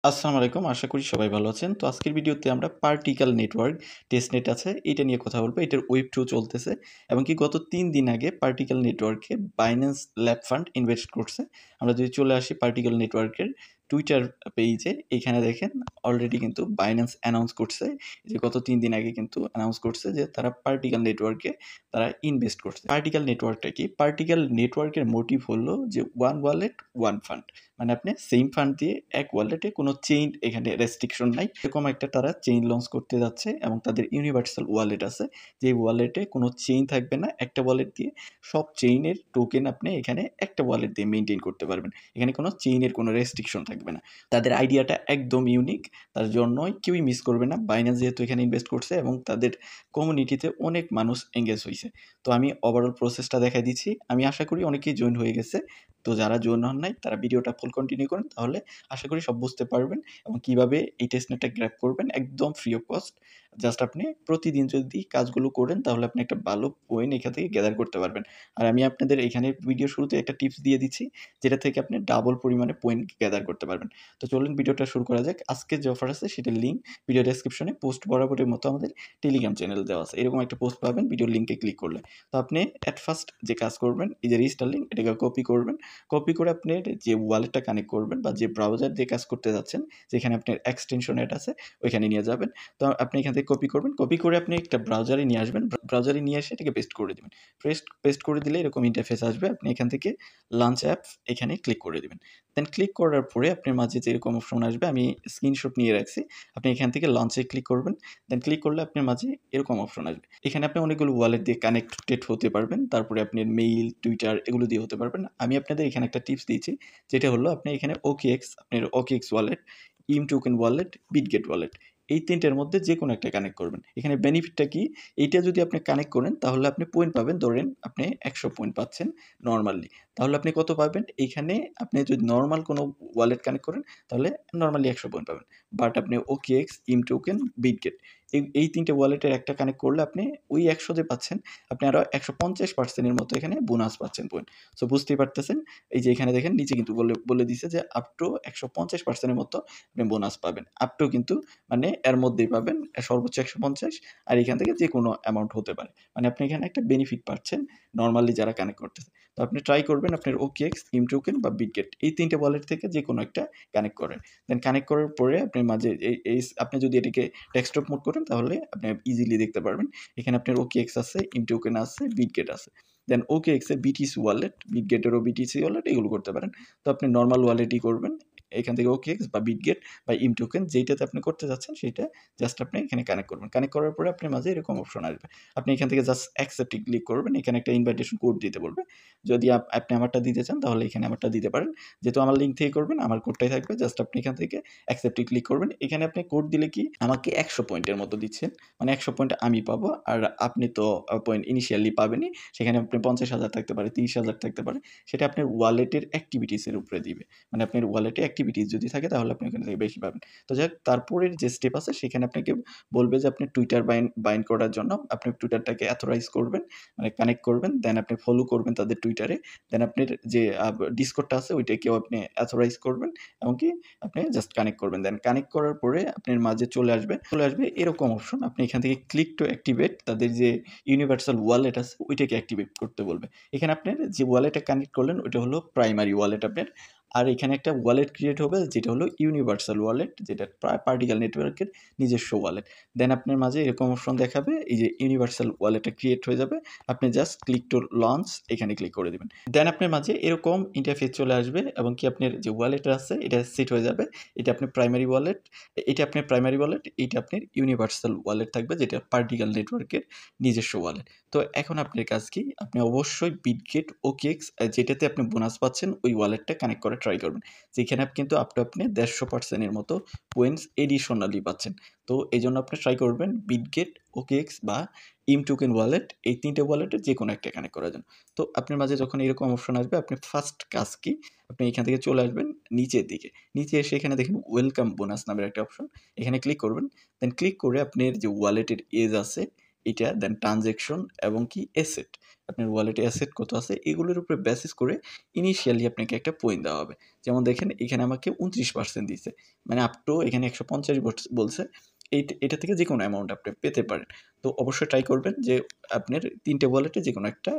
আসসালামু আলাইকুম। আশা করি সবাই ভালো আছেন। তো আজকের ভিডিওতে আমরা পার্টিকেল নেটওয়ার্ক টেস্টনেট আছে এটা নিয়ে কথা বলবো। এটার ওয়েব 2 চলতেছে এবং কি গত ৩ দিন আগে পার্টিকেল নেটওয়ার্কে বাইন্যান্স ল্যাব ফান্ড ইনভেস্ট করছে। আমরা যদি চলে আসি পার্টিকেল নেটওয়ার্কের টুইটার পেইজে, এখানে দেখেন অলরেডি কিন্তু বাইন্যান্স অ্যানাউন্স করছে যে গত ৩ দিন আগে কিন্তু অ্যানাউন্স করছে যে তারা পার্টিকেল নেটওয়ার্কে তারা ইনভেস্ট করছে। পার্টিকেল নেটওয়ার্কটা কি? পার্টিকেল নেটওয়ার্কের মোটিভ হলো যে ওয়ান ওয়ালেট, ওয়ান ফান্ড। মানে আপনি সেম ফান্ড দিয়ে এক ওয়ালেটে কোনো চেইন এখানে রেস্ট্রিকশন নাই। এরকম একটা তারা চেইন লঞ্চ করতে যাচ্ছে এবং তাদের ইউনিভার্সাল ওয়ালেট আছে। যে ওয়ালেটে কোনো চেইন থাকবে না। একটা ওয়ালেট দিয়ে সব চেইনের টোকেন আপনি এখানে একটা ওয়ালেট দিয়ে মেইনটেইন করতে পারবেন। এখানে কোনো চেইনের কোনো রেস্ট্রিকশন থাকবে না। তাদের আইডিয়াটা একদম ইউনিক। তার জন্যই কেউই মিস করবে না। বাইন্যান্স যেহেতু এখানে ইনভেস্ট করছে এবং তাদের কমিউনিটিতে অনেক মানুষ এনগেজ হইছে। তো আমি ওভারঅল প্রসেসটা দেখাই দিচ্ছি। আমি আশা করি অনেকেই জয়েন হয়ে গেছে। তো যারা জয়েন হন নাই তারা ভিডিওটা ফুল কন্টিনিউ করেন, তাহলে আশা করি সব বুঝতে পারবেন এবং কিভাবে এই টেস্টনেটটা গ্র্যাব করবেন একদম ফ্রি অফ কস্ট। জাস্ট আপনি প্রতিদিন যদি কাজগুলো করেন তাহলে আপনি একটা ভালো পয়েন্ট এখান থেকে গ্যাদার করতে পারবেন। আর আমি আপনাদের এখানে ভিডিও শুরুতে একটা টিপস দিয়ে দিচ্ছি, যেটা থেকে আপনি ডাবল পরিমাণে পয়েন্ট গ্যাদার করতে পারবেন। তো চলুন ভিডিওটা শুরু করা যাক। আজকে যে অফার আছে সেটার লিঙ্ক ভিডিও ডেসক্রিপশনে পোস্ট বরাবরের মতো আমাদের টেলিগ্রাম চ্যানেল দেওয়া আছে। এরকম একটা পোস্ট পাবেন ভিডিওর লিঙ্কে ক্লিক করলে। তো আপনি এট ফার্স্ট যে কাজ করবেন, এই যে রেজিস্টার লিঙ্ক এটাকে কপি করবেন। কপি করে আপনি যে ওয়ালেটটা কানেক্ট করবেন বা যে ব্রাউজার দিয়ে কাজ করতে যাচ্ছেন, যেখানে আপনার এক্সটেনশন অ্যাড আছে ওইখানে নিয়ে যাবেন। তো আপনি এখান থেকে কপি করবেন। কপি করে আপনি একটা ব্রাউজারে নিয়ে আসবেন। ব্রাউজারে নিয়ে এসে এটাকে পেস্ট করে দিবেন। পেস্ট করে দিলে এরকম ইন্টারফেস আসবে। আপনি এখান থেকে লঞ্চ অ্যাপ এখানে ক্লিক করে দিবেন। দেন ক্লিক করার পরে আপনার মাঝে যে এরকম অপশন আসবে, আমি স্ক্রিনশট নিয়ে রাখছি। আপনি এখান থেকে লঞ্চে ক্লিক করবেন। দেন ক্লিক করলে আপনার মাঝে এরকম অপশন আসবে। এখানে আপনি অনেকগুলো ওয়ালেট দিয়ে কানেক্টেড হতে পারবেন। তারপরে আপনার মেইল, টুইটার এগুলো দিয়ে হতে পারবেন। আমি আপনাদের এখানে একটা টিপস দিয়েছি, যেটা হলো আপনি এখানে OKX, আপনার OKX ওয়ালেট, ইম টোকেন ওয়ালেট, বিটগেট ওয়ালেট, এই ৩ টার মধ্যে যেকোনো একটা কানেক্ট করবেন। এখানে বেনিফিটটা কি? এইটা যদি আপনি কানেক্ট করেন তাহলে আপনি পয়েন্ট পাবেন। ধরেন আপনি ১০০ পয়েন্ট পাচ্ছেন নরমালি। তাহলে আপনি কত পাবেন? এইখানে আপনি যদি নরমাল কোনো ওয়ালেট কানেক্ট করেন তাহলে নরমালি ১০০ পয়েন্ট পাবেন। বাট আপনি OKX, ইম টোকেন, বিটগেট এই ৩ টে ওয়ালেটের একটা কানেক্ট করলে আপনি ওই ১০০ যে পাচ্ছেন, আপনি আরো ১৫০% এর মতো এখানে বোনাস পাচ্ছেন পয়েন্ট। সো বুঝতেই পারতেছেন, এই যে এখানে দেখেন নিচে কিন্তু বলে দিছে যে আপ টু ১৫০% এর মতো আপনি বোনাস পাবেন। আপ টু কিন্তু মানে এর মধ্যেই পাবেন, সর্বোচ্চ ১৫০ আর এখান থেকে যেকোনো অ্যামাউন্ট হতে পারে। মানে আপনি এখানে একটা বেনিফিট পাচ্ছেন নরমালি যারা কানেক্ট করতেছে। তো আপনি ট্রাই করবেন আপনার OKX, ইম টোকেন বা বিটগেট এই ৩ টে ওয়ালেট থেকে যেকোনো একটা কানেক্ট করেন। দেন কানেক্ট করার পরে আপনার মাঝে আপনি যদি এটাকে ডেস্কটপ মোড করেন তাহলে আপনি ইজিলি দেখতে পারবেন। এখানে আপনার OKX আছে, ইম টোকেন আছে, বিটগেট আছে। দেন OKX এর BTC ওয়ালেট, বিটগেটেরও BTC ওয়ালেট এগুলো করতে পারেন। তো আপনি নরমাল ওয়ালেটই করবেন। এখান থেকে OKX বা বিটগেট বা ইম টোকেন যেইটাতে আপনি করতে যাচ্ছেন সেইটা জাস্ট আপনি এখানে কানেক্ট করবেন। কানেক্ট করার পরে আপনার মাঝে এরকম অপশন আসবে। আপনি এখান থেকে জাস্ট অ্যাকসেপ্ট এ ক্লিক করবেন। এখানে একটা ইনভাইটেশন কোড দিতে বলবে। যদি আপনি আমারটা দিতে চান তাহলে এখানে আমারটা দিতে পারেন। যেহেতু আমার লিঙ্ক থেকে করবেন, আমার কোডটাই থাকবে। জাস্ট আপনি এখান থেকে অ্যাকসেপ্ট এ ক্লিক করবেন। এখানে আপনি কোড দিলে কি আমাকে ১০০ পয়েন্টের মতো দিচ্ছেন। মানে ১০০ পয়েন্ট আমি পাবো। আর আপনি তো পয়েন্ট ইনিশিয়ালি পাবেনই। সেখানে আপনি ৫০,০০০ থাকতে পারে, ৩০,০০০ থাকতে পারে। সেটা আপনার ওয়ালেটের অ্যাক্টিভিটিস এর উপরে দিবে। মানে আপনার ওয়ালেটে অ্যাক্টিভিটিস যদি থাকে তাহলে আপনি ওখান থেকে বেশি পাবেন। তো যাক, তারপরের যে স্টেপ আছে সেখানে আপনাকে বলবে যে আপনি টুইটার বাইন্ড করার জন্য আপনি টুইটারটাকে অথরাইজ করবেন, মানে কানেক্ট করবেন। দেন আপনি ফলো করবেন তাদের টুইটারে। দেন আপনার যে ডিসকর্ডটা আছে ওইটাকেও আপনি অথরাইজ করবেন। এমনকি আপনি জাস্ট কানেক্ট করবেন। দেন কানেক্ট করার পরে আপনার মাঝে চলে আসবে এরকম অপশন। আপনি এখান থেকে ক্লিক টু অ্যাক্টিভেট তাদের যে ইউনিভার্সাল ওয়ালেট আছে ওইটাকে অ্যাক্টিভেট করতে বলবে। এখানে আপনার যে ওয়ালেটটা কানেক্ট করলেন ওইটা হলো প্রাইমারি ওয়ালেট আপনার। আর এখানে একটা ওয়ালেট ক্রিয়েট হবে যেটা হলো ইউনিভার্সাল ওয়ালেট, যেটা পার্টিকেল নেটওয়ার্কের নিজস্ব ওয়ালেট। দেন আপনার মাঝে এরকম অপশন দেখাবে, এই যে ইউনিভার্সাল ওয়ালেটটা ক্রিয়েট হয়ে যাবে। আপনি জাস্ট ক্লিক টু লঞ্চ এখানে ক্লিক করে দিবেন। দেন আপনার মাঝে এরকম ইন্টারফেস চলে আসবে এবং কি আপনার যে ওয়ালেটটা আছে এটা সেট হয়ে যাবে। এটা আপনার প্রাইমারি ওয়ালেট, এটা আপনার প্রাইমারি ওয়ালেট, এইটা আপনার ইউনিভার্সাল ওয়ালেট থাকবে যেটা পার্টিকেল নেটওয়ার্কের নিজস্ব ওয়ালেট। তো এখন আপনার কাজ কি? আপনি অবশ্যই বিটগেট, OKX যেটাতে আপনি বোনাস পাচ্ছেন ওই ওয়ালেটটা কানেক্ট করার ট্রাই করবেন। যেখানে কিন্তু আপনি ১৫০% এর মতো পয়েন্টস এডিশনালি পাচ্ছেন। তো এইজন্য আপনি ট্রাই করবেন বিটগেট, OKX বা ইম টোকেন ওয়ালেট এই ৩ টে ওয়ালেটের যেকোনো একটা কানেক্ট করার জন্য। তো আপনার মাঝে যখন এরকম অপশন আসবে আপনি ফার্স্ট কাজ কি? আপনি এখান থেকে চলে আসবেন নিচের দিকে। নিচে এসে এখানে দেখেন ওয়েলকাম বোনাস নামের একটা অপশন। এখানে ক্লিক করবেন। দেন ক্লিক করে আপনার যে ওয়ালেটের এজ আছে এইটা, দেন ট্রান্সেকশন এবং কি এসেট আপনার ওয়ালেটে অ্যাসেট কত আছে, এগুলোর উপরে বেসিস করে ইনিশিয়ালি আপনাকে একটা পয়েন্ট দেওয়া হবে। যেমন দেখেন এখানে আমাকে 29% দিছে, মানে আপ টু এখানে 150 বলছে। এটা থেকে যে কোনো অ্যামাউন্ট আপনি পেতে পারেন। তো অবশ্যই ট্রাই করবেন যে আপনার 3টে ওয়ালেটে যে কোনো একটা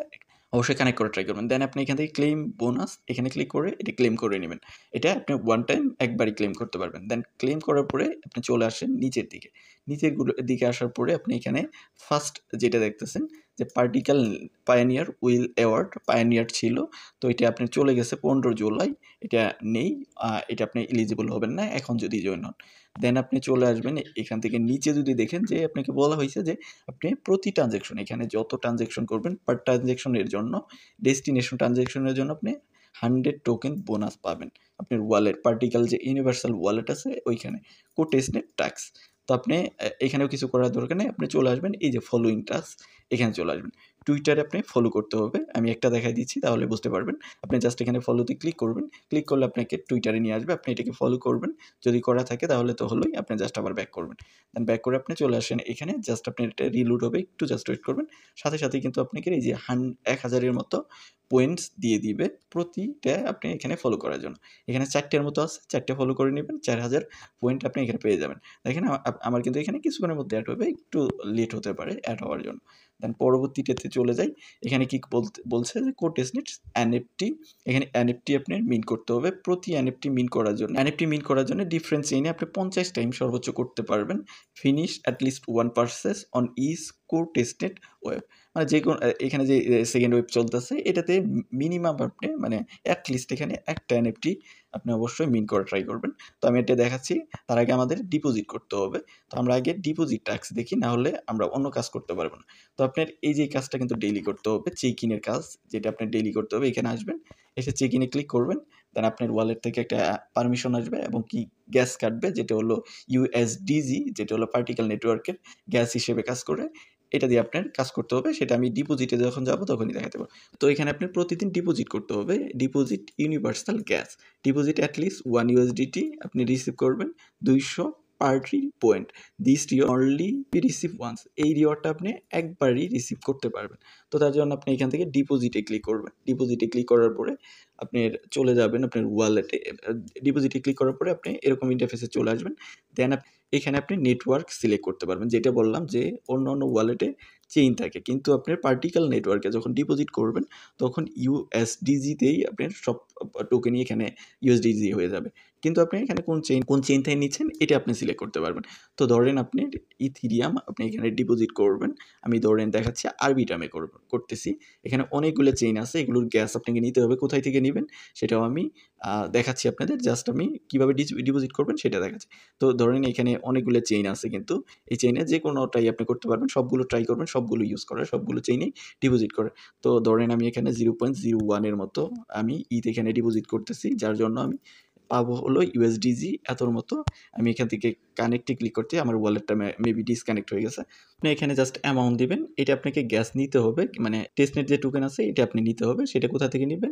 অবশ্যই কানেক্ট করা ট্রাই করবেন। দেন আপনি এখান থেকে ক্লেম বোনাস এখানে ক্লিক করে এটা ক্লেম করে নেবেন। এটা আপনি ওয়ান টাইম একবারই ক্লেম করতে পারবেন। দেন ক্লেম করার পরে আপনি চলে আসেন নিচের দিকে। নিচের দিকে আসার পরে আপনি এখানে ফার্স্ট যেটা দেখতেছেন যে particle pioneer will award pioneer ছিল। তো এটা আপনার চলে গেছে 15 জুলাই। এটা নেই। এটা আপনি এলিজিবল হবেন না এখন যদি জয়েন হন। দেন আপনি চলে আসবেন এখান থেকে নিচে যদি দেখেন যে আপনাকে বলা হয়েছে যে আপনি প্রতি ট্রানজ্যাকশন এখানে যত ট্রানজ্যাকশন করবেন পার ট্রানজ্যাকশনের জন্য ডেস্টিনেশন ট্রানজ্যাকশনের জন্য আপনি 100 টোকেন বোনাস পাবেন। আপনার ওয়ালেট পার্টিকেল যে ইউনিভার্সাল ওয়ালেট আছে ওইখানে কোটেসনেট ট্যাক্স। তো আপনি এখানেও কিছু করার দরকার নেই। আপনি চলে আসবেন এই যে ফলোইং টাস্ক এখানে চলে আসবেন। টুইটারে আপনি ফলো করতে হবে। আমি একটা দেখাই দিচ্ছি তাহলে বুঝতে পারবেন। আপনি জাস্ট এখানে ফলোতে ক্লিক করবেন। ক্লিক করলে আপনাকে টুইটারে নিয়ে আসবে। আপনি এটাকে ফলো করবেন। যদি করা থাকে তাহলে তো হলোই। আপনি জাস্ট আবার ব্যাক করবেন। দেন ব্যাক করে আপনি চলে আসেন এখানে জাস্ট আপনি এটা রিলোড হবে। একটু জাস্ট ওয়েট করবেন। সাথে, সাথে কিন্তু আপনাকে এই যে 1000 এর মতো পয়েন্টস দিয়ে দিবে প্রতিটা আপনি এখানে ফলো করার জন্য। এখানে 4 টের মতো আছে। 4 টে ফলো করে নিবেন। 4000 পয়েন্ট আপনি এখানে পেয়ে যাবেন। দেখেন আমার কিন্তু এখানে কিছুক্ষণের মধ্যে এড হবে। একটু লেট হতে পারে এড হওয়ার জন্য। দেন পরবর্তীটাতে চলে যাই। এখানে কি বলছে যে কোটেসনেটস এনএফটি। এখানে এনএফটি আপনার মিন্ট করতে হবে। প্রতি এনএফটি মিন্ট করার জন্য ডিফারেন্ট চেইনে আপনি 50 টাইম সর্বোচ্চ করতে পারবেন। Finish at least 1 purchase on each কোটেসনেট ওয়েব। মানে যে কোনো এখানে যে সেকেন্ড ওয়েব চলতেছে এটাতে মিনিমাম আপনি মানে এট লিস্ট এখানে একটা এনএফটি আপনি অবশ্যই মিন্ট করা ট্রাই করবেন। তো আমি এটা দেখাচ্ছি। তার আগে আমাদের ডিপোজিট করতে হবে। তো আমরা আগে ডিপোজিট ট্যাক্স দেখি, না হলে আমরা অন্য কাজ করতে পারবো না। তো আপনার এই যে কাজটা কিন্তু ডেইলি করতে হবে, চেক ইনের কাজ যেটা আপনার ডেইলি করতে হবে। এখানে আসবেন, এসে চেক ইনে ক্লিক করবেন। দেন আপনার ওয়ালেট থেকে একটা পারমিশন আসবে এবং কি গ্যাস কাটবে যেটা হলো ইউএসডিজি, যেটা হলো পার্টিকেল নেটওয়ার্কের গ্যাস হিসেবে কাজ করে। এটা দিয়ে আপনার কাজ করতে হবে। সেটা আমি ডিপোজিটে যখন যাব তখনই দেখাতে পারবো। তো এখানে আপনার প্রতিদিন ডিপোজিট করতে হবে। Deposit universal gas. Deposit at least 1 USDT আপনি রিসিভ করবেন 200 party point. This reward only be receive once. এই রিওয়ার্ডটা আপনি একবারই রিসিভ করতে পারবেন। তো তার জন্য আপনি এখান থেকে ডিপোজিটে ক্লিক করবেন। ডিপোজিটে ক্লিক করার পরে আপনার চলে যাবেন আপনার ওয়ালেটে। ডিপোজিটে ক্লিক করার পরে আপনি এরকম ইন্টারফেসে চলে আসবেন। দেন এখানে আপনি নেটওয়ার্ক সিলেক্ট করতে পারবেন। যেটা বললাম যে অন্য ওয়ালেটে চেইন থাকে, কিন্তু আপনার পার্টিকেল নেটওয়ার্কে যখন ডিপোজিট করবেন তখন ইউএসডিজিতেই আপনার সব টোকেনই এখানে ইউএসডিজি হয়ে যাবে। কিন্তু আপনি এখানে কোন চেইন থেকে নিচ্ছেন এটা আপনি সিলেক্ট করতে পারবেন। তো ধরেন আপনি ইথিরিয়াম আপনি এখানে ডিপোজিট করবেন। আমি ধরেন দেখাচ্ছি আরবিটামে করতেছি। এখানে অনেকগুলো চেইন আছে, এগুলোর গ্যাস আপনাকে নিতে হবে। কোথায় থেকে নেবেন সেটাও আমি দেখাচ্ছি আপনাদের। জাস্ট আমি কীভাবে ডিপোজিট করবেন সেটা দেখাচ্ছি। তো ধরেন এখানে অনেকগুলো চেইন আছে, কিন্তু এই চেইনে যে কোনোটাই আপনি করতে পারবেন। সবগুলো ট্রাই করবেন, সবগুলো ইউজ করার, সবগুলো চেইনেই ডিপোজিট করার। তো ধরেন আমি এখানে 0.01 এর মতো আমি এখানে ডিপোজিট করতেছি, যার জন্য আমি পাবো হলো ইউএসডিজি এতর মতো। আমি এখান থেকে কানেক্টে ক্লিক করতে আমার ওয়ালেটটা মেবি ডিসকানেক্ট হয়ে গেছে। আপনি এখানে জাস্ট অ্যামাউন্ট দিবেন। এটা আপনাকে গ্যাস নিতে হবে, মানে টেস্টনেট যে টোকেন আছে এটা আপনি নিতে হবে। সেটা কোথা থেকে নেবেন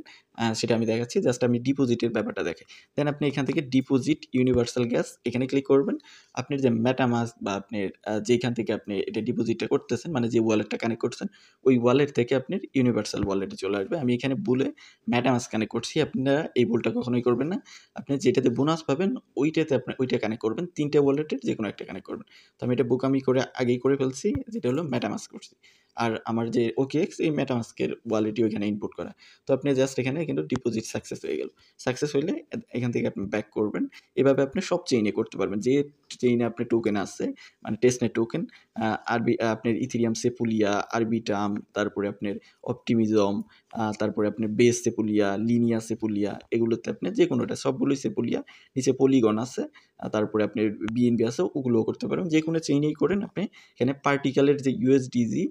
সেটা আমি দেখাচ্ছি। জাস্ট আমি ডিপোজিটের ব্যাপারটা দেখাই। দেন আপনি এখান থেকে ডিপোজিট ইউনিভার্সাল গ্যাস এখানে ক্লিক করবেন। আপনার যে মেটামাস্ক বা আপনার যেখান থেকে আপনি এটা ডিপোজিটটা করতেছেন, মানে যে ওয়ালেটটা কানেক্ট করছেন ওই ওয়ালেট থেকে আপনার ইউনিভার্সাল ওয়ালেটে চলে আসবে। আমি এখানে ভুলে মেটামাস্ক কানেক্ট করছি। আপনারা এই ভুলটা কখনোই করবেন না। আপনি যেটাতে বোনাস পাবেন ওইটাতে ওইটা কানেক্ট করবেন। 3 টা ওয়ালেটের যেকোনো একটা কানেক্ট করবেন। তো আমি এটা বোকামি করে আগেই করে ফেলছি, যেটা হলো মেটামাস্ক করছি। আর আমার যে OKX এই মেটামাস্কের ওয়ালেটই ওইখানে ইনপুট করা। তো আপনি জাস্ট এখানে কিন্তু ডিপোজিট সাকসেস হয়ে গেল। সাকসেস হইলে এখান থেকে আপনি ব্যাক করবেন। এভাবে আপনি সব চেইনে করতে পারবেন। যে চেইনে আপনার টোকেন আছে, মানে টেস্টনেট টোকেন, আপনার ইথেরিয়াম সেপুলিয়া, আরবিটাম, তারপরে আপনার অপটিমিজম, তারপরে আপনার বেস সেপুলিয়া, লিনিয়া সেপুলিয়া, এগুলোতে আপনি যে কোনোটা সবগুলোই সেপুলিয়া। নিচে পলিগন আছে, তারপরে আপনার বিএনবি আছে, ওগুলোও করতে পারবেন। যে কোনো চেইনেই করেন আপনি এখানে পার্টিকেলের যে ইউএসডিজি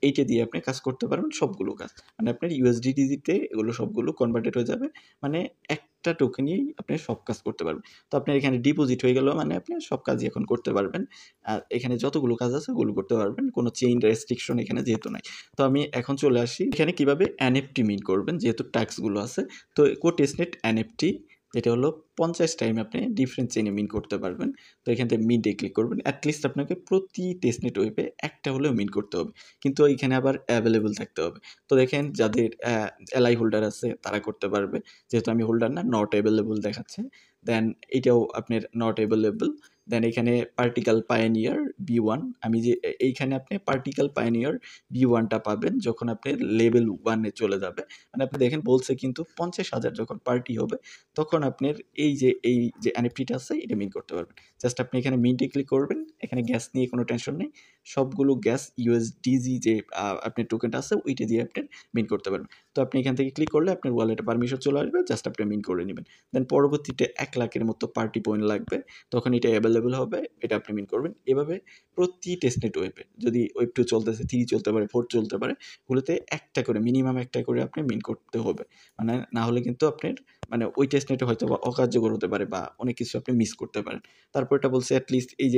এইটা দিয়ে আপনি কাজ করতে পারবেন সবগুলো কাজ। মানে আপনার ইউএসডিডিতে এগুলো সবগুলো কনভার্টেড হয়ে যাবে। মানে একটা টোকেনেই আপনি সব কাজ করতে পারবেন। তো আপনার এখানে ডিপোজিট হয়ে গেল, মানে আপনি সব কাজই এখন করতে পারবেন। আর এখানে যতগুলো কাজ আছে ওগুলো করতে পারবেন। কোনো চেইন রেস্ট্রিকশন এখানে যেহেতু নাই। তো আমি এখন চলে আসি এখানে কিভাবে এনএফটি মিন্ট করবেন, যেহেতু ট্যাক্সগুলো আছে। তো কোটেসনেট এনএফটি যেটা হলো 50 টাইম আপনি ডিফারেন্ট চেইনে মিন করতে পারবেন। তো এখান থেকে মিন্টে ক্লিক করবেন। এটলিস্ট আপনাকে প্রতি টেস্টনেট ওয়েবে একটা হলেও মিন করতে হবে। কিন্তু এইখানে আবার অ্যাভেলেবল থাকতে হবে। তো দেখেন যাদের এলআই হোল্ডার আছে তারা করতে পারবে। যেহেতু আমি হোল্ডার না, নট অ্যাভেলেবল দেখাচ্ছে। দেন এটাও আপনার নট অ্যাভেলেবল। দেন এখানে পার্টিকেল পায়োনিয়ার B1 আমি যে এইখানে আপনি পার্টিকেল পায়োনিয়ার B1 টা পাবেন যখন আপনি লেভেল 1 এ চলে যাবে। মানে আপনি দেখেন বলছে কিন্তু 50,000 যখন পার্টি হবে তখন আপনার এই যে এনএফটিটা আছে এটা মিন্ট করতে পারবেন। জাস্ট আপনি এখানে মিন্টে ক্লিক করবেন। এখানে গ্যাস নিয়ে কোনো টেনশন নেই। সবগুলো গ্যাস USDG যে আপনার টোকেনটা আছে ওইটা দিয়ে আপনি মিন্ট করতে পারবেন। তো আপনি এখান থেকে ক্লিক করলে আপনার ওয়ালেটে পারমিশন চলে আসবে। জাস্ট আপনি মিন্ট করে নিবেন। দেন পরবর্তীতে 1 লাখের মতো পার্টি পয়েন্ট লাগবে। তখন এটা অ্যাভেলেবল হবে। এটা আপনি মিন্ট করবেন। এভাবে প্রতি টেস্টনেট ওয়েবে যদি ওয়েব 2 চলতেছে, 3 চলতে পারে, 4 চলতে পারে, ওগুলোতে একটা করে মিনিমাম একটা করে আপনি মিন্ট করতে হবে। মানে না হলে কিন্তু আপনার মানে ওই টেস্টনেটে হয়তোবা অকার্যকর হতে পারে বা অনেক কিছু আপনি মিস করতে পারেন। তারপর এটা বলছে এটলিস্ট এই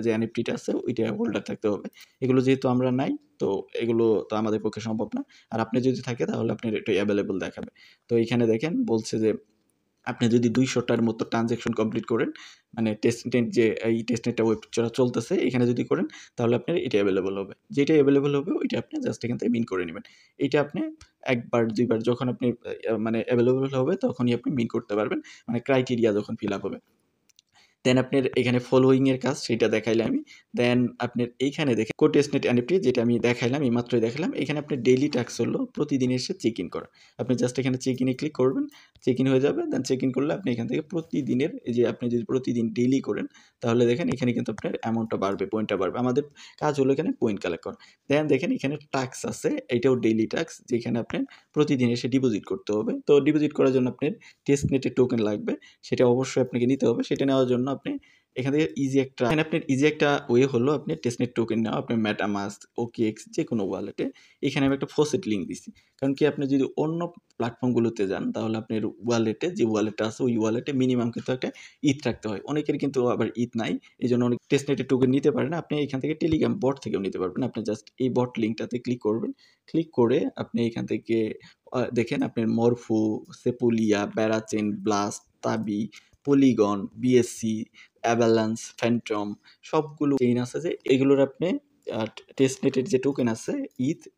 যে এনএফটিটা আছে ওইটা হোল্ডার থাকতে হবে। এগুলো যেহেতু আমরা নাই তো এগুলো তো আমাদের পক্ষে সম্ভব না। আর আপনি যদি থাকে তাহলে আপনার এটা অ্যাভেলেবল দেখাবে। তো এইখানে দেখেন বলছে যে আপনি যদি 200 টার মতো ট্রান্সেকশন কমপ্লিট করেন, মানে টেস্টনেট যে এই টেস্টনেটটা ওয়েব চলতেছে এখানে যদি করেন তাহলে আপনার এটা অ্যাভেলেবল হবে। যেটা অ্যাভেলেবল হবে ওইটা আপনি জাস্ট এখান থেকে মিন করে নিবেন। এইটা আপনি ১ বার ২ বার যখন আপনি মানে অ্যাভেলেবল হবে তখনই আপনি মিন করতে পারবেন। মানে ক্রাইটেরিয়া যখন ফিল আপ হবে। দেন আপনার এখানে ফলোইং এর কাজ সেটা দেখাইলাম আমি। দেন আপনার এইখানে দেখেন কোটেস্টনেট এনএফটি যেটা আমি দেখাইলাম, এইমাত্রই দেখালাম। এখানে আপনার ডেইলি টাস্ক হলো প্রতিদিন এসে চেক ইন করা। আপনি জাস্ট এখানে চেক ইনে ক্লিক করবেন। চেক ইন হয়ে যাবে। দেন চেক ইন করলে আপনি এখান থেকে প্রতিদিনের এই যে আপনি যদি প্রতিদিন ডেইলি করেন তাহলে দেখেন এখানে কিন্তু আপনার অ্যামাউন্টটা বাড়বে, পয়েন্টটা বাড়বে। আমাদের কাজ হলো এখানে পয়েন্ট কালেক্ট করা। দেন দেখেন এখানে টাস্ক আছে। এটাও ডেইলি টাস্ক যেখানে আপনার প্রতিদিন এসে ডিপোজিট করতে হবে। তো ডিপোজিট করার জন্য আপনার টেস্টনেটের টোকেন লাগবে। সেটা অবশ্যই আপনাকে নিতে হবে। সেটা নেওয়ার জন্য আপনি এখান থেকে এখানে আপনার ইজি একটা ওয়ে হলো আপনি টেস্টনেট টোকেন নেওয়া। আপনার MetaMask, OKX যেকোনো ওয়ালেটে। এখানে আমি একটা ফসেট লিঙ্ক দিছি। কারণ কি আপনি যদি অন্য প্ল্যাটফর্মগুলোতে যান তাহলে আপনার ওয়ালেটে যে ওয়ালেটটা আছে ওই ওয়ালেটে মিনিমাম কিন্তু একটা ইথ রাখতে হয়। অনেকের কিন্তু আবার ইথ নাই। এজন্য অনেক টেস্টনেটের টোকেন নিতে পারে না। আপনি এখান থেকে টেলিগ্রাম বট থেকেও নিতে পারবেন। আপনি জাস্ট এই বট লিঙ্কটাতে ক্লিক করবেন। ক্লিক করে আপনি এখান থেকে দেখেন আপনার মরফো, সেপোলিয়া, প্যারাচেন, ব্লাস্ট, তাবি, পলিগন, BSC, অ্যাভালান্স, ফ্যান্টম সবগুলো চেইন আছে যে এগুলোর আপনি টেস্টনেটের যে টোকেন আছে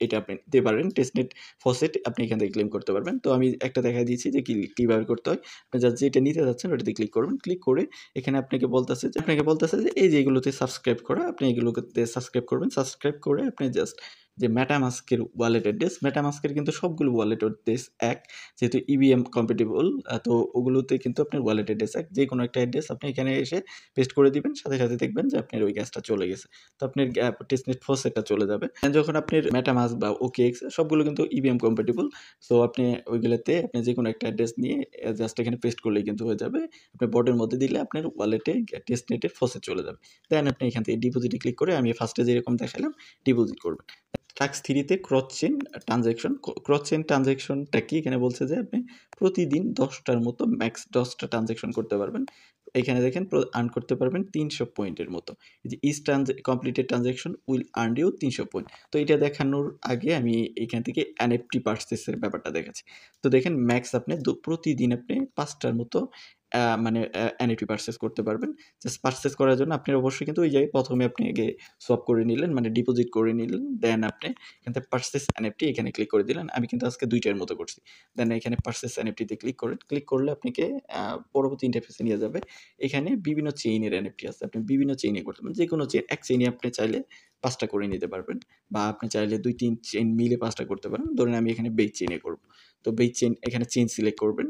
এটা আপনি দিতে পারেন। টেস্টনেট ফসেট আপনি এখান থেকে ক্লেম করতে পারবেন। তো আমি একটা দেখাই দিয়েছি যে কিভাবে করতে হয়। আপনি জাস্ট যেটা নিতে যাচ্ছেন ওটাতে ক্লিক করবেন। ক্লিক করে এখানে আপনাকে বলতেছে যে এই যে এগুলোতে সাবস্ক্রাইব করা, আপনি এগুলোতে সাবস্ক্রাইব করবেন। সাবস্ক্রাইব করে আপনি জাস্ট যে MetaMask এর ওয়ালেট অ্যাড্রেস, MetaMask এর কিন্তু সবগুলো ওয়ালেট অ্যাড্রেস এক। যেহেতু EVM কম্প্যাটিবল তো ওগুলোতে কিন্তু আপনার ওয়ালেট অ্যাড্রেস এক। যেকোনো একটা অ্যাড্রেস আপনি এখানে এসে পেস্ট করে দিবেন। সাথে, সাথে দেখবেন যে আপনার ওই গ্যাসটা চলে গেছে। তো আপনার টেস্টনেট ফসেটটা চলে যাবে। যখন আপনার MetaMask বা OKX সবগুলো কিন্তু EVM কম্প্যাটিবল। সো আপনি ওইগুলোতে আপনি যেকোনো একটা অ্যাড্রেস নিয়ে জাস্ট এখানে পেস্ট করলেই কিন্তু হয়ে যাবে। আপনি বটের মধ্যে দিলে আপনার ওয়ালেটে টেস্টনেটের ফসেট চলে যাবে। দেন আপনি এখান থেকে ডিপোজিটে ক্লিক করে আমি ফার্স্টে যেরকম দেখালাম ডিপোজিট করবেন। টাস্ক 3 তে cross chain transaction. Cross chain ট্রান্সেকশনটা কি? এখানে বলছে যে আপনি প্রতিদিন ১০ টার মতো ম্যাক্স ১০ টা ট্রান্সেকশন করতে পারবেন। এখানে দেখেন আর্ন করতে পারবেন ৩০০ পয়েন্টের মতো। এই যে each completed transaction will earn you ৩০০ point. তো এটা দেখানোর আগে আমি এখান থেকে NFT পারচেজ এর ব্যাপারটা দেখাচ্ছি। তো দেখেন ম্যাক্স আপনি প্রতিদিন আপনি ৫ টার মতো মানে NFT পারচেজ করতে পারবেন। জাস্ট পারচেজ করার জন্য আপনি অবশ্যই কিন্তু ওই জায়গায় ১ম এ আপনি আগে সোয়াপ করে নিলেন, মানে ডিপোজিট করে নিলেন। দেন আপনি এখান থেকে পারচেজ NFT এখানে ক্লিক করে দিলেন। আমি কিন্তু আজকে ২ টার মতো করছি। দেন এখানে পারচেজ NFT তে ক্লিক করেন। ক্লিক করলে আপনাকে পরবর্তী ইন্টারফেসে নিয়ে যাবে। এখানে বিভিন্ন চেইনের NFT আছে। আপনি বিভিন্ন চেইনে করতে পারেন। যেকোনো চেইন, এক চেইনে আপনি চাইলে ৫ টা করে নিতে পারবেন। বা আপনি চাইলে ২-৩ চেইন মিলে ৫ টা করতে পারেন। ধরেন আমি এখানে বেজ চেইনে করব। তো বেজ চেইন এখানে চেইন সিলেক্ট করবেন।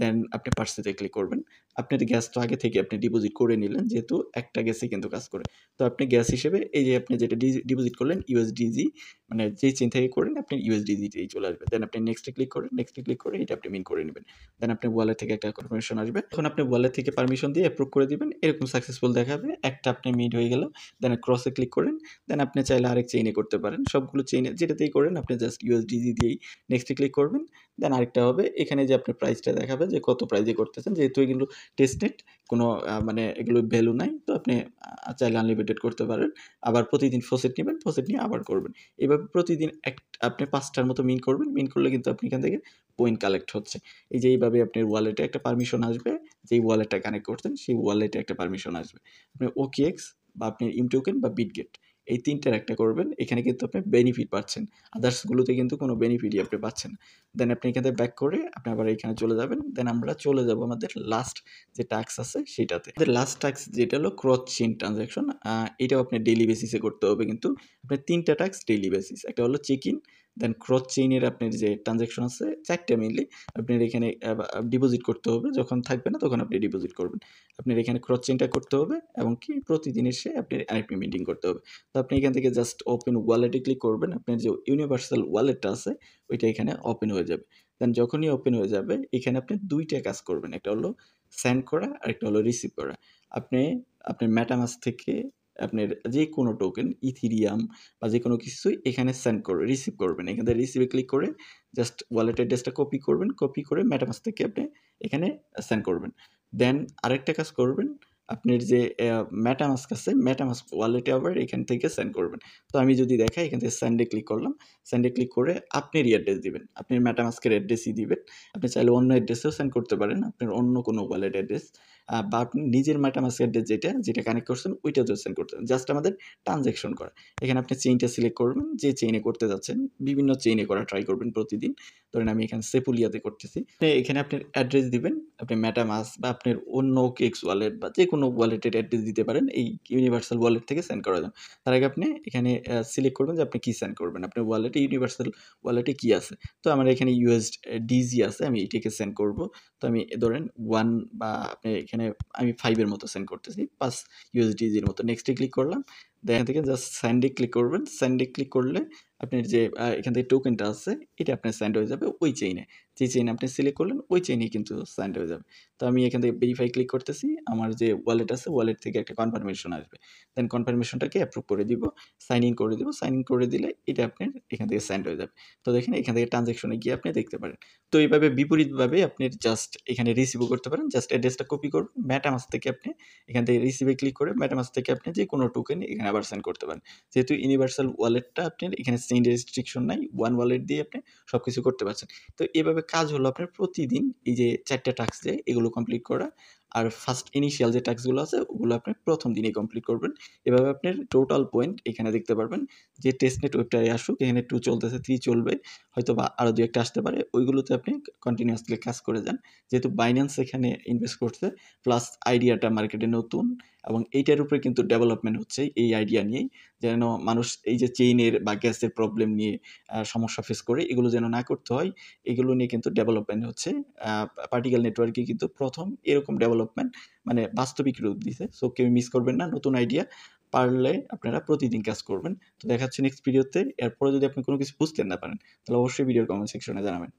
দেন আপনি পারচেজ এ ক্লিক করবেন। আপনার গ্যাস তো আগে থেকে আপনি ডিপোজিট করে নিলেন যেহেতু একটা গ্যাসই কিন্তু কাজ করে। তো আপনি গ্যাস হিসেবে এই যে আপনি যেটা ডিপোজিট করলেন USDG, মানে যেই চেইন থেকে করেন আপনি USDG তেই চলে আসবে। দেন আপনি নেক্সট এ ক্লিক করেন। নেক্সট এ ক্লিক করে এটা আপনি মিন করে নিবেন। দেন আপনার ওয়ালেট থেকে একটা কনফার্মেশন আসবে। তখন আপনি ওয়ালেট থেকে পারমিশন দিয়ে অ্যাপ্রুভ করে দিবেন। এরকম সাকসেসফুল দেখাবে। একটা আপনি মিট হয়ে গেল। দেন ক্রস এ ক্লিক করেন। দেন আপনি চাইলে আরেক চেইনে করতে পারেন। সবগুলো চেইনে যেটাতেই করেন আপনি জাস্ট USDG দিয়েই নেক্সট এ ক্লিক করবেন। দেন আরেকটা হবে এখানে যে আপনার প্রাইসটা দেখাবে যে কত প্রাইসে করতেছেন। যেহেতু এগুলো টেস্টনেট কোনো মানে এগুলো ভ্যালু নাই। তো আপনি চাইলে আনলিমিটেড করতে পারেন। আবার প্রতিদিন ফসেট নিবেন, ফসেট নিয়ে আবার করবেন। এভাবে প্রতিদিন আপনি ৫ টার মতো মিন করবেন। মিন করলে কিন্তু আপনি এখান থেকে পয়েন্ট কালেক্ট হচ্ছে। এই যে এইভাবে আপনার ওয়ালেটে একটা পারমিশন আসবে। যেই ওয়ালেটটা কানেক্ট করছেন সেই ওয়ালেটে একটা পারমিশন আসবে। আপনি OKX বা আপনি ইমটোকেন বা বিটগেট এই ৩ টার একটা করবেন। এখানে কিন্তু আপনি বেনিফিট পাচ্ছেন। আদার্স গুলোতে কিন্তু কোনো বেনিফিটই আপনি পাচ্ছেন না। দেন আপনি এখান থেকে ব্যাক করে আপনি আবার এখানে চলে যাবেন। দেন আমরা চলে যাব আমাদের লাস্ট যে টাস্ক আছে সেটাতে। আমাদের লাস্ট টাস্ক যেটা হলো ক্রস চেইন ট্রান্সেকশন। এটাও আপনার ডেইলি বেসিসে করতে হবে কিন্তু। আপনার ৩ টা টাস্ক ডেইলি বেসিস। একটা হলো চেক ইন, দেন ক্রস চেইনের আপনার যে ট্রান্সেকশন আছে ৪ টা মেইনলি। আপনার এখানে ডিপোজিট করতে হবে। যখন থাকবে না তখন আপনি ডিপোজিট করবেন। আপনার এখানে ক্রস চেইনটা করতে হবে এবং কি প্রতিদিন এসে আপনি আইপি মিটিং করতে হবে। তো আপনি এখান থেকে জাস্ট ওপেন ওয়ালেটে ক্লিক করবেন। আপনার যে ইউনিভার্সাল ওয়ালেটটা আছে ওইটা এখানে ওপেন হয়ে যাবে। দেন যখনই ওপেন হয়ে যাবে এখানে আপনি ২ টা কাজ করবেন। একটা হলো সেন্ড করা, আরেকটা হলো রিসিভ করা। আপনি আপনার MetaMask থেকে আপনার যেকোনো টোকেন ইথেরিয়াম বা যেকোনো কিছুই এখানে সেন্ড রিসিভ করবেন। এখান থেকে রিসিভে ক্লিক করে জাস্ট ওয়ালেট অ্যাড্রেসটা কপি করবেন। কপি করে MetaMask থেকে আপনি এখানে সেন্ড করবেন। দেন আরেকটা কাজ করবেন, আপনার যে MetaMask আছে, MetaMask ওয়ালেটে আবার এখান থেকে সেন্ড করবেন। তো আমি যদি দেখাই এখান থেকে সেন্ডে ক্লিক করলাম। সেন্ডে ক্লিক করে আপনারই অ্যাড্রেস দিবেন। আপনি MetaMask এর অ্যাড্রেসই দিবেন। আপনি চাইলে অন্য অ্যাড্রেসেও সেন্ড করতে পারেন। আপনার অন্য কোনো ওয়ালেট অ্যাড্রেস বা আপনি নিজের MetaMask অ্যাড্রেস যেটা কানেক্ট করছেন ওইটাতেও সেন্ড করতে পারেন। জাস্ট আমাদের ট্রান্সেকশন করা। এখানে আপনি চেইনটা সিলেক্ট করবেন। যে চেইনে করতে যাচ্ছেন, বিভিন্ন চেইনে করা ট্রাই করবেন প্রতিদিন। ধরেন আমি এখানে সেপুলিয়াতে করতেছি। এখানে আপনার অ্যাড্রেস দিবেন। আপনি MetaMask বা আপনার অন্য OKX ওয়ালেট বা যেকোনো ওয়ালেটের অ্যাড্রেস দিতে পারেন এই ইউনিভার্সাল ওয়ালেট থেকে সেন্ড করার জন্য। তার আগে আপনি এখানে সিলেক্ট করবেন যে আপনি কি সেন্ড করবেন। আপনার ওয়ালেটে ইউনিভার্সাল ওয়ালেটে কি আছে। তো আমার এখানে USDG আছে, আমি এটাকে সেন্ড করব। তো আমি ধরেন 1 বা আপনি এখানে আমি 5 এর মতো সেন্ড করতেছি। ৫ USDG এর মতো। নেক্সট এ ক্লিক করলাম। দেন এখান থেকে জাস্ট সেন্ড এ ক্লিক করবেন। সেন্ড এ ক্লিক করলে আপনার যে এখান থেকে টোকেনটা আছে এটা আপনার সেন্ড হয়ে যাবে ওই চেইনে। যে চেইন আপনি সিলেক্ট করলেন ওই চেইনেই কিন্তু সেন্ড হয়ে যাবে। তো আমি এখান থেকে ভেরিফাই ক্লিক করতেছি। আমার যে ওয়ালেট আছে ওয়ালেট থেকে একটা কনফার্মেশন আসবে। দেন কনফার্মেশনটাকে অ্যাপ্রুভ করে দিব। সাইন ইন করে দিব। সাইন ইন করে দিলে এটা আপনার এখান থেকে সেন্ড হয়ে যাবে। তো দেখেন এখান থেকে ট্রান্সেকশনে গিয়ে আপনি দেখতে পারেন। তো এইভাবে বিপরীতভাবে আপনি জাস্ট এখানে রিসিভও করতে পারেন। জাস্ট অ্যাড্রেসটা কপি করবেন। MetaMask থেকে আপনি এখান থেকে রিসিভে ক্লিক করে MetaMask থেকে আপনি যেকোনো টোকেন এখানে আবার সেন্ড করতে পারেন। যেহেতু ইউনিভার্সাল ওয়ালেটটা আপনার এখানে চেইন রেস্ট্রিকশন নাই। ওয়ান ওয়ালেট দিয়ে আপনি সবকিছু করতে পারছেন। তো এভাবে কাজ হলো আপনার প্রতিদিন এই যে ৪ টা টাস্ক যে এগুলো কমপ্লিট করা। আর ফার্স্ট ইনিশিয়াল যে টাস্কগুলো আছে ওগুলো আপনি ১ম দিনেই কমপ্লিট করবেন। এভাবে আপনার টোটাল পয়েন্ট এখানে দেখতে পারবেন। যে টেস্টনেট ওয়েবটায় আসুক এখানে 2 চলতেছে, ৩ চলবে। হয়তোবা আরো ২ ১ টা আসতে পারে। ওইগুলোতে আপনি কন্টিনিউয়াসলি কাজ করে যান। যেহেতু Binance এখানে ইনভেস্ট করছে প্লাস আইডিয়াটা মার্কেটে নতুন এবং এইটার উপরে কিন্তু ডেভেলপমেন্ট হচ্ছে এই আইডিয়া নিয়েই। যেন মানুষ এই যে চেইনের বা গ্যাসের প্রবলেম নিয়ে সমস্যা ফেস করে এগুলো যেন না করতে হয়, এগুলো নিয়ে কিন্তু ডেভেলপমেন্ট হচ্ছে। পার্টিকেল নেটওয়ার্কে কিন্তু ১ম এরকম ডেভেলপমেন্ট মানে বাস্তবিক রূপ দিছে। সো কেউ মিস করবেন না। নতুন আইডিয়া পারলে আপনারা প্রতিদিন কাজ করবেন। তো দেখা হচ্ছে নেক্সট ভিডিওতে। এরপরে যদি আপনি কোনো কিছু বুঝতে না পারেন তাহলে অবশ্যই ভিডিওর কমেন্ট সেকশনে জানাবেন।